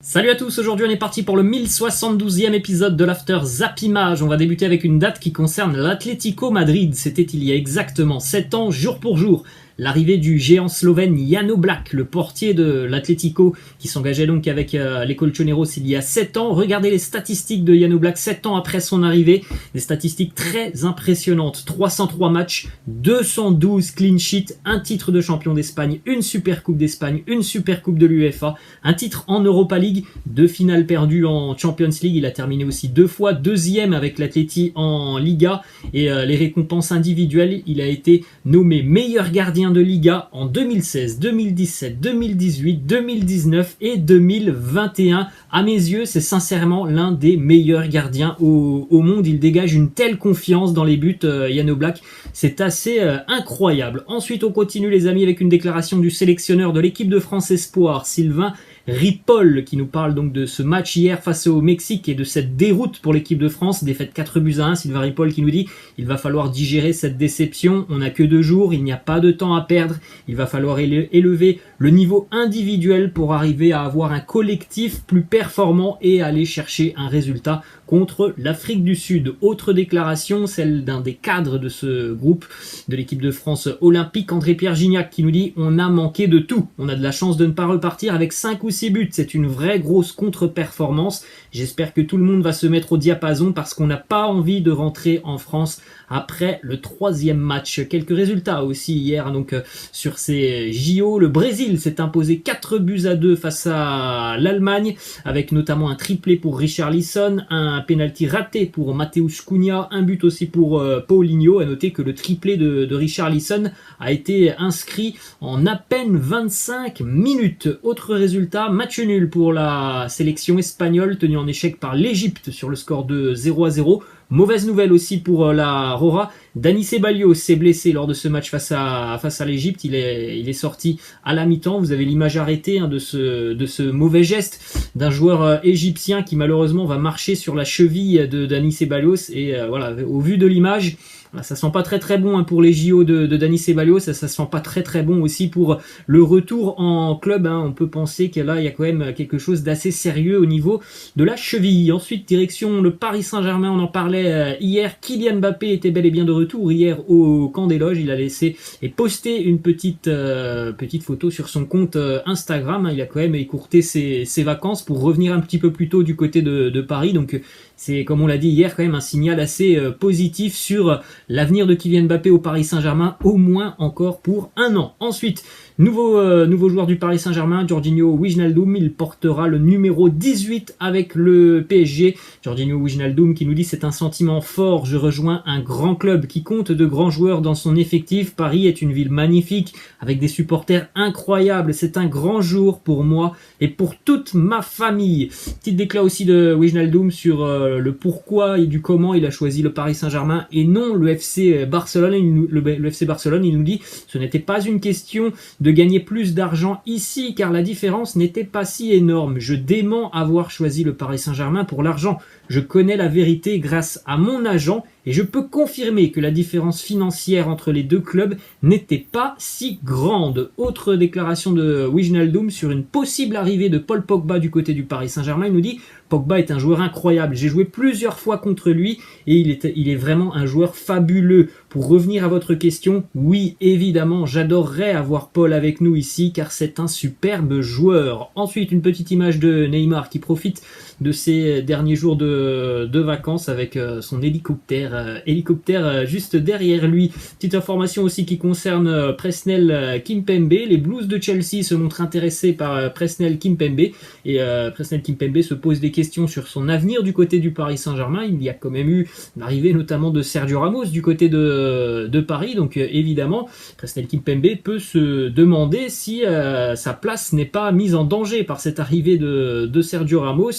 Salut à tous, aujourd'hui on est parti pour le 1072e épisode de l'After Zapimage. On va débuter avec une date qui concerne l'Atlético Madrid. C'était il y a exactement 7 ans, jour pour jour. L'arrivée du géant slovène Jan Oblak, le portier de l'Atlético, qui s'engageait donc avec les Colchoneros il y a 7 ans. Regardez les statistiques de Jan Oblak 7 ans après son arrivée. Des statistiques très impressionnantes. 303 matchs, 212 clean sheets, un titre de champion d'Espagne, une super coupe d'Espagne, une super coupe de l'UEFA, un titre en Europa League, 2 finales perdues en Champions League. Il a terminé aussi 2 fois deuxième avec l'Atleti en Liga. Et les récompenses individuelles, il a été nommé meilleur gardien de Liga en 2016, 2017, 2018, 2019 et 2021. À mes yeux, c'est sincèrement l'un des meilleurs gardiens au monde. Il dégage une telle confiance dans les buts, Jan Oblak. C'est assez incroyable. Ensuite, on continue les amis avec une déclaration du sélectionneur de l'équipe de France Espoir, Sylvain Ripoll, qui nous parle donc de ce match hier face au Mexique et de cette déroute pour l'équipe de France, défaite 4-1. Sylvain Ripoll qui nous dit il va falloir digérer cette déception, on n'a que 2 jours, il n'y a pas de temps à perdre, il va falloir élever le niveau individuel pour arriver à avoir un collectif plus performant et aller chercher un résultat contre l'Afrique du Sud. Autre déclaration, celle d'un des cadres de ce groupe de l'équipe de France olympique, André-Pierre Gignac, qui nous dit on a manqué de tout, on a de la chance de ne pas repartir avec 5 ou 6 buts, c'est une vraie grosse contre-performance. J'espère que tout le monde va se mettre au diapason parce qu'on n'a pas envie de rentrer en France après le 3e match. Quelques résultats aussi hier donc sur ces JO. Le Brésil s'est imposé 4-2 face à l'Allemagne, avec notamment un triplé pour Richarlison, un penalty raté pour Mateus Cunha, un but aussi pour Paulinho. À noter que le triplé de Richarlison a été inscrit en à peine 25 minutes. Autre résultat, match nul pour la sélection espagnole tenue en échec par l'Égypte sur le score de 0-0. Mauvaise nouvelle aussi pour la Rora. Dani Ceballos s'est blessé lors de ce match face à l'Égypte. Il est sorti à la mi-temps. Vous avez l'image arrêtée de ce mauvais geste d'un joueur égyptien qui malheureusement va marcher sur la cheville de Dani Ceballos. Et voilà, au vu de l'image, ça sent pas très très bon pour les JO de Dani Ceballos, ça sent pas très très bon aussi pour le retour en club. On peut penser que là il y a quand même quelque chose d'assez sérieux au niveau de la cheville. Ensuite, direction le Paris Saint-Germain, on en parlait hier. Kylian Mbappé était bel et bien de retour hier au camp des loges. Il a laissé et posté une petite photo sur son compte Instagram. Il a quand même écourté ses vacances pour revenir un petit peu plus tôt du côté de Paris. Donc c'est, comme on l'a dit hier, quand même un signal assez positif sur l'avenir de Kylian Mbappé au Paris Saint-Germain, au moins encore pour 1 an. Ensuite, nouveau joueur du Paris Saint-Germain, Georginio Wijnaldum. Il portera le numéro 18 avec le PSG. Georginio Wijnaldum qui nous dit c'est un sentiment fort, je rejoins un grand club qui compte de grands joueurs dans son effectif. Paris est une ville magnifique avec des supporters incroyables. C'est un grand jour pour moi et pour toute ma famille. Petite déclat aussi de Wijnaldum sur le pourquoi et du comment il a choisi le Paris Saint-Germain et non le FC Barcelone. Le FC Barcelone, il nous dit ce n'était pas une question de gagner plus d'argent ici car la différence n'était pas si énorme. Je dément avoir choisi le Paris Saint-Germain pour l'argent. Je connais la vérité grâce à mon agent et je peux confirmer que la différence financière entre les deux clubs n'était pas si grande. Autre déclaration de Wijnaldum sur une possible arrivée de Paul Pogba du côté du Paris Saint-Germain. Il nous dit Pogba est un joueur incroyable. J'ai joué plusieurs fois contre lui et il est vraiment un joueur fabuleux. Pour revenir à votre question, oui, évidemment, j'adorerais avoir Paul avec nous ici car c'est un superbe joueur. Ensuite, une petite image de Neymar qui profite de ses derniers jours de vacances avec son hélicoptère juste derrière lui. Petite information aussi qui concerne Presnel Kimpembe. Les Blues de Chelsea se montrent intéressés par Presnel Kimpembe et Presnel Kimpembe se pose des questions sur son avenir du côté du Paris Saint-Germain. Il y a quand même eu l'arrivée notamment de Sergio Ramos du côté de Paris, donc évidemment Presnel Kimpembe peut se demander si sa place n'est pas mise en danger par cette arrivée de Sergio Ramos.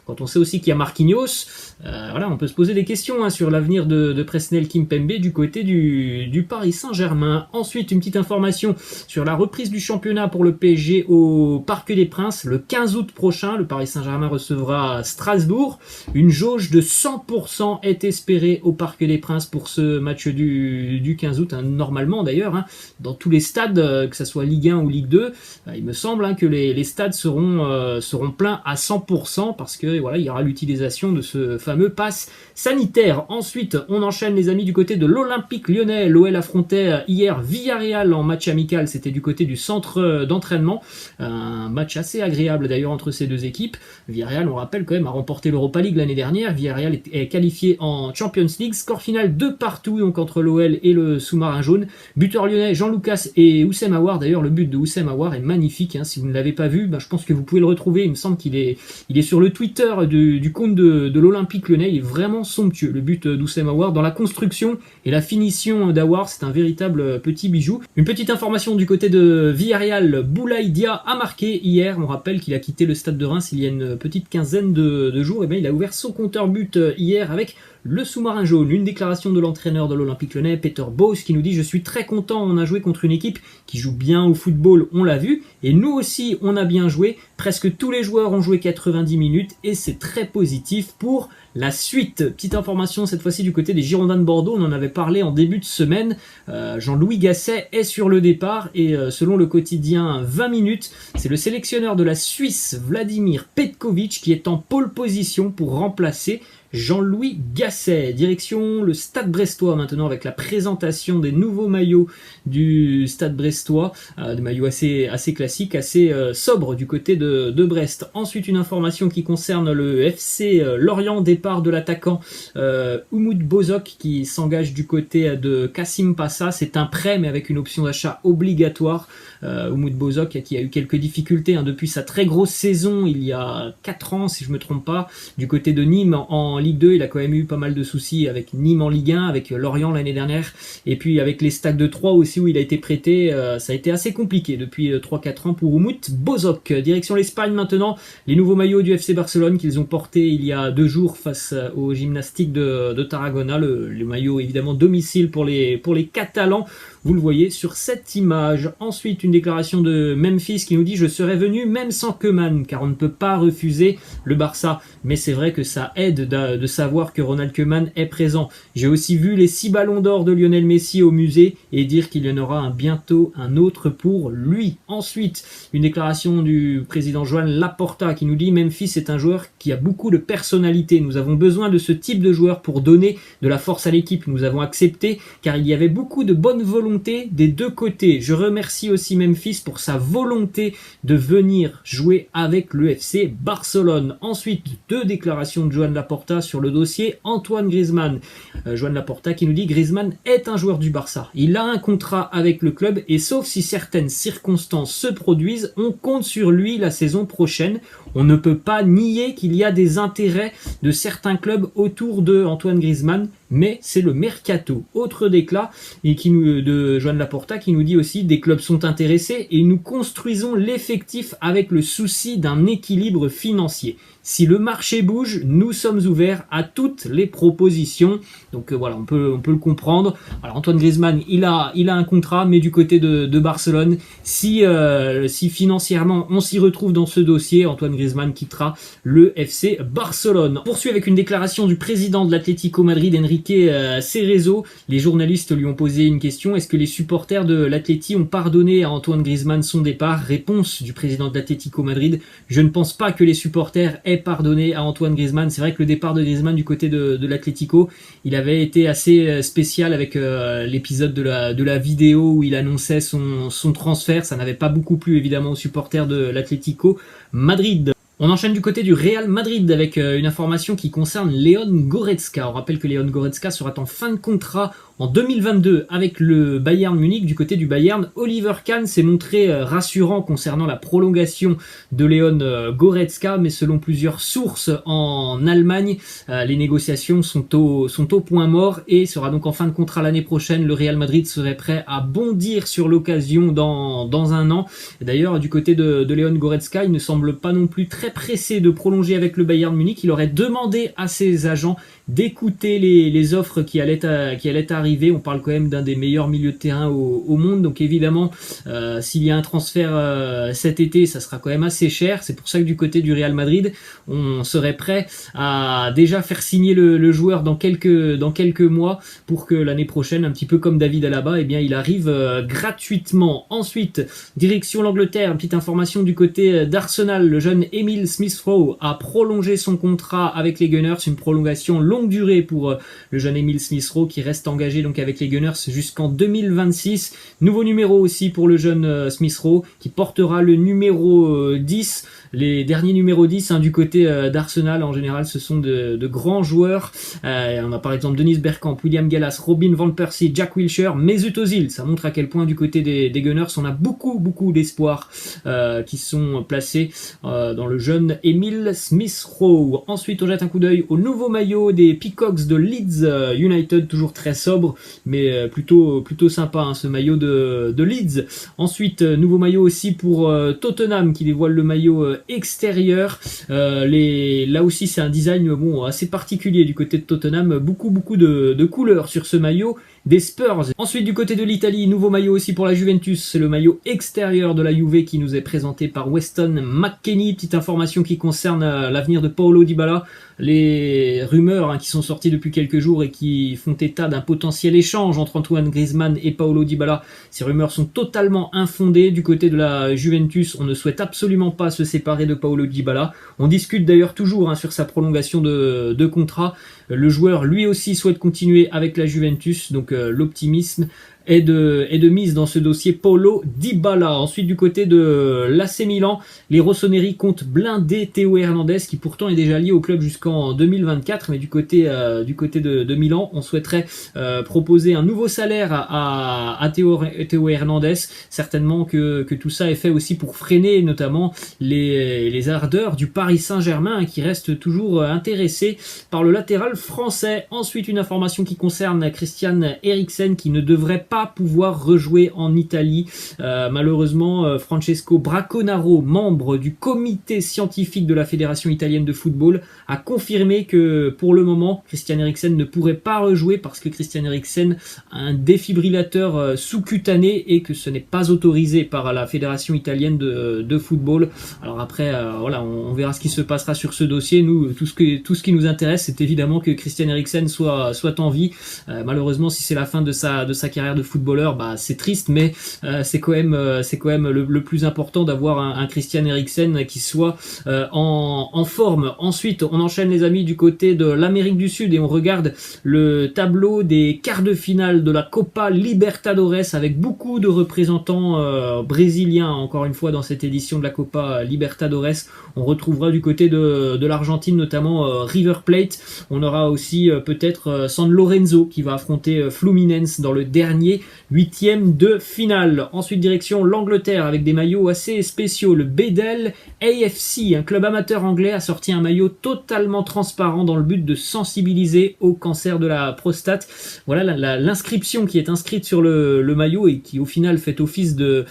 Quand on sait aussi qu'il y a Marquinhos, voilà, on peut se poser des questions sur l'avenir de Presnel Kimpembe du côté du Paris Saint-Germain. Ensuite, une petite information sur la reprise du championnat pour le PSG au Parc des Princes. Le 15 août prochain, le Paris Saint-Germain recevra Strasbourg. Une jauge de 100% est espérée au Parc des Princes pour ce match du du 15 août, normalement d'ailleurs, dans tous les stades, que ce soit Ligue 1 ou Ligue 2, il me semble que les stades seront pleins à 100% parce que voilà, il y aura l'utilisation de ce fameux pass sanitaire. Ensuite, on enchaîne les amis du côté de l'Olympique Lyonnais. L'OL affrontait hier Villarreal en match amical, c'était du côté du centre d'entraînement. Un match assez agréable d'ailleurs entre ces deux équipes. Villarreal, on rappelle quand même, a remporté l'Europa League l'année dernière. Villarreal est qualifié en Champions League. Score final 2-2 donc entre l'OL et le sous-marin jaune. Buteur lyonnais Jean-Lucas et Oussem Aouar. D'ailleurs, le but de Oussem Aouar est magnifique. Si vous ne l'avez pas vu, je pense que vous pouvez le retrouver. Il me semble qu'il est sur le Twitter du compte de l'Olympique Lyonnais. Il est vraiment somptueux. Le but d'Oussem Aouar dans la construction et la finition d'Aouar, c'est un véritable petit bijou. Une petite information du côté de Villarreal, Boulaye Dia a marqué hier. On rappelle qu'il a quitté le stade de Reims il y a une petite quinzaine de jours. Et bien, il a ouvert son compteur but hier avec le sous-marin jaune. Une déclaration de l'entraîneur de l'Olympique Lyonnais, Peter Bosz, qui nous dit: je suis très content, on a joué contre une équipe qui joue bien au football, on l'a vu, et nous aussi on a bien joué, presque tous les joueurs ont joué 90 minutes et c'est très positif pour la suite. Petite information cette fois-ci du côté des Girondins de Bordeaux, on en avait parlé en début de semaine, Jean-Louis Gasset est sur le départ et selon le quotidien 20 minutes, c'est le sélectionneur de la Suisse, Vladimir Petkovic, qui est en pole position pour remplacer Jean-Louis Gasset. Direction le Stade Brestois maintenant avec la présentation des nouveaux maillots du Stade Brestois, des maillots assez classiques, assez sobres du côté de Brest. Ensuite, une information qui concerne le FC Lorient, départ de l'attaquant Umut Bozok qui s'engage du côté de Kassim Passa. C'est un prêt mais avec une option d'achat obligatoire. Umut Bozok qui a eu quelques difficultés depuis sa très grosse saison il y a 4 ans si je me trompe pas, du côté de Nîmes en Ligue 2, il a quand même eu pas mal de soucis avec Nîmes en Ligue 1, avec Lorient l'année dernière, et puis avec les Stacks de Troyes aussi où il a été prêté, ça a été assez compliqué depuis 3-4 ans pour Umut Bozok. Direction l'Espagne maintenant, les nouveaux maillots du FC Barcelone qu'ils ont portés il y a 2 jours face au Gymnastique de Tarragona, le maillot évidemment domicile pour les Catalans. Vous le voyez sur cette image. Ensuite, une déclaration de Memphis qui nous dit: je serais venu même sans Koeman, car on ne peut pas refuser le Barça. Mais c'est vrai que ça aide de savoir que Ronald Koeman est présent. J'ai aussi vu les 6 ballons d'or de Lionel Messi au musée et dire qu'il y en aura bientôt un autre pour lui. Ensuite, une déclaration du président Joan Laporta qui nous dit: Memphis est un joueur qui a beaucoup de personnalité. Nous avons besoin de ce type de joueur pour donner de la force à l'équipe. Nous avons accepté car il y avait beaucoup de bonne volonté des deux côtés. Je remercie aussi Memphis pour sa volonté de venir jouer avec le FC Barcelone. Ensuite, 2 déclarations de Joan Laporta sur le dossier Antoine Griezmann. Joan Laporta qui nous dit: Griezmann est un joueur du Barça. Il a un contrat avec le club et sauf si certaines circonstances se produisent, on compte sur lui la saison prochaine. On ne peut pas nier qu'il y a des intérêts de certains clubs autour de Antoine Griezmann, mais c'est le mercato. Autre déclat de Joan Laporta qui nous dit aussi: des clubs sont intéressés et nous construisons l'effectif avec le souci d'un équilibre financier. Si le marché bouge, nous sommes ouverts à toutes les propositions. Donc voilà, on peut le comprendre. Alors Antoine Griezmann, il a un contrat, mais du côté de Barcelone, si financièrement on s'y retrouve dans ce dossier, Antoine Griezmann quittera le FC Barcelone. On poursuit avec une déclaration du président de l'Atlético Madrid, Enrique Cerezo. Les journalistes lui ont posé une question: est-ce que les supporters de l'Atleti ont pardonné à Antoine Griezmann son départ? Réponse du président de l'Atlético Madrid: je ne pense pas que les supporters aient pardonné à Antoine Griezmann. C'est vrai que le départ de Griezmann du côté de l'Atlético, il avait été assez spécial avec l'épisode de la vidéo où il annonçait son transfert. Ça n'avait pas beaucoup plu évidemment aux supporters de l'Atlético Madrid. On enchaîne du côté du Real Madrid avec une information qui concerne Leon Goretzka. On rappelle que Leon Goretzka sera en fin de contrat en 2022 avec le Bayern Munich. Du côté du Bayern, Oliver Kahn s'est montré rassurant concernant la prolongation de Leon Goretzka, mais selon plusieurs sources en Allemagne, les négociations sont au point mort et sera donc en fin de contrat l'année prochaine. Le Real Madrid serait prêt à bondir sur l'occasion dans un an. Et d'ailleurs, du côté de Leon Goretzka, il ne semble pas non plus très pressé de prolonger avec le Bayern Munich. Il aurait demandé à ses agents d'écouter les offres qui allaient arriver arrivée. On parle quand même d'un des meilleurs milieux de terrain au monde, donc évidemment s'il y a un transfert cet été, ça sera quand même assez cher. C'est pour ça que du côté du Real Madrid, on serait prêt à déjà faire signer le joueur dans quelques mois pour que l'année prochaine, un petit peu comme David Alaba, eh bien il arrive gratuitement. Ensuite, direction l'Angleterre, une petite information du côté d'Arsenal. Le jeune Emile Smith-Rowe a prolongé son contrat avec les Gunners, une prolongation longue durée pour le jeune Emile Smith-Rowe qui reste engagé donc avec les Gunners jusqu'en 2026. Nouveau numéro aussi pour le jeune Smith-Rowe qui portera le numéro 10. Les derniers numéros 10 du côté d'Arsenal, en général, ce sont de grands joueurs. On a par exemple Dennis Bergkamp, William Gallas, Robin Van Persie, Jack Wilshere, Mesut Ozil. Ça montre à quel point du côté des Gunners, on a beaucoup d'espoirs qui sont placés dans le jeune Emile Smith-Rowe. Ensuite, on jette un coup d'œil au nouveau maillot des Peacocks de Leeds United, toujours très sobre, mais plutôt sympa ce maillot de Leeds. Ensuite, nouveau maillot aussi pour Tottenham qui dévoile le maillot extérieur. Là aussi c'est un design assez particulier du côté de Tottenham, beaucoup de couleurs sur ce maillot des Spurs. Ensuite du côté de l'Italie, nouveau maillot aussi pour la Juventus, c'est le maillot extérieur de la Juve qui nous est présenté par Weston McKennie. Petite information qui concerne l'avenir de Paulo Dybala. Les rumeurs qui sont sorties depuis quelques jours et qui font état d'un potentiel échange entre Antoine Griezmann et Paulo Dybala, ces rumeurs sont totalement infondées. Du côté de la Juventus, on ne souhaite absolument pas se séparer de Paulo Dybala. On discute d'ailleurs toujours sur sa prolongation de contrat. Le joueur lui aussi souhaite continuer avec la Juventus, donc l'optimisme est de mise dans ce dossier Paulo Dybala. Ensuite du côté de l'AC Milan, les rossoneri comptent blinder Théo Hernandez qui pourtant est déjà lié au club jusqu'en 2024, mais du côté de Milan, on souhaiterait proposer un nouveau salaire à Théo Hernandez. Certainement que tout ça est fait aussi pour freiner notamment les ardeurs du Paris Saint-Germain qui reste toujours intéressé par le latéral français. Ensuite une information qui concerne Christian Eriksen qui ne devrait pas pouvoir rejouer en Italie. Malheureusement, Francesco Braconaro, membre du comité scientifique de la Fédération italienne de football, a confirmé que pour le moment, Christian Eriksen ne pourrait pas rejouer parce que Christian Eriksen a un défibrillateur sous-cutané et que ce n'est pas autorisé par la Fédération italienne de football. Alors après, on verra ce qui se passera sur ce dossier. Nous, tout ce qui nous intéresse, c'est évidemment que Christian Eriksen soit en vie. Malheureusement, si c'est la fin de sa carrière de footballeur, c'est triste, mais c'est quand même le plus important d'avoir un Christian Eriksen qui soit en forme. Ensuite, on enchaîne les amis du côté de l'Amérique du Sud et on regarde le tableau des quarts de finale de la Copa Libertadores avec beaucoup de représentants brésiliens encore une fois dans cette édition de la Copa Libertadores. On retrouvera du côté de l'Argentine notamment River Plate. On aura aussi peut-être San Lorenzo qui va affronter Fluminense dans le dernier huitième de finale. Ensuite direction l'Angleterre avec des maillots assez spéciaux. Le Bedell AFC, un club amateur anglais, a sorti un maillot totalement transparent dans le but de sensibiliser au cancer de la prostate. Voilà l'inscription qui est inscrite sur le maillot et qui au final fait office de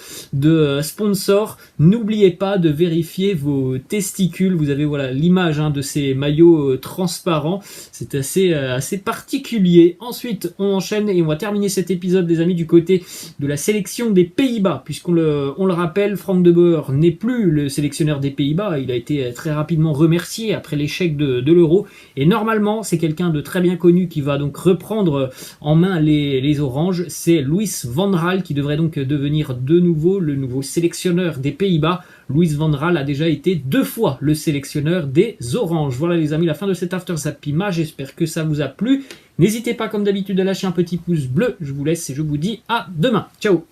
sponsor. N'oubliez pas de vérifier vos testicules. Vous avez l'image de ces maillots transparents. C'est assez particulier. Ensuite on enchaîne et on va terminer cet épisode des amis du côté de la sélection des Pays-Bas, puisqu'on le rappelle, Frank de Boer n'est plus le sélectionneur des Pays-Bas, il a été très rapidement remercié après l'échec de l'Euro, et normalement c'est quelqu'un de très bien connu qui va donc reprendre en main les Oranges, c'est Louis van Gaal qui devrait donc devenir de nouveau le nouveau sélectionneur des Pays-Bas. Louis van Gaal a déjà été 2 fois le sélectionneur des Oranges. Voilà les amis, la fin de cet After Zapima, j'espère que ça vous a plu. N'hésitez pas comme d'habitude à lâcher un petit pouce bleu, je vous laisse et je vous dis à demain. Ciao.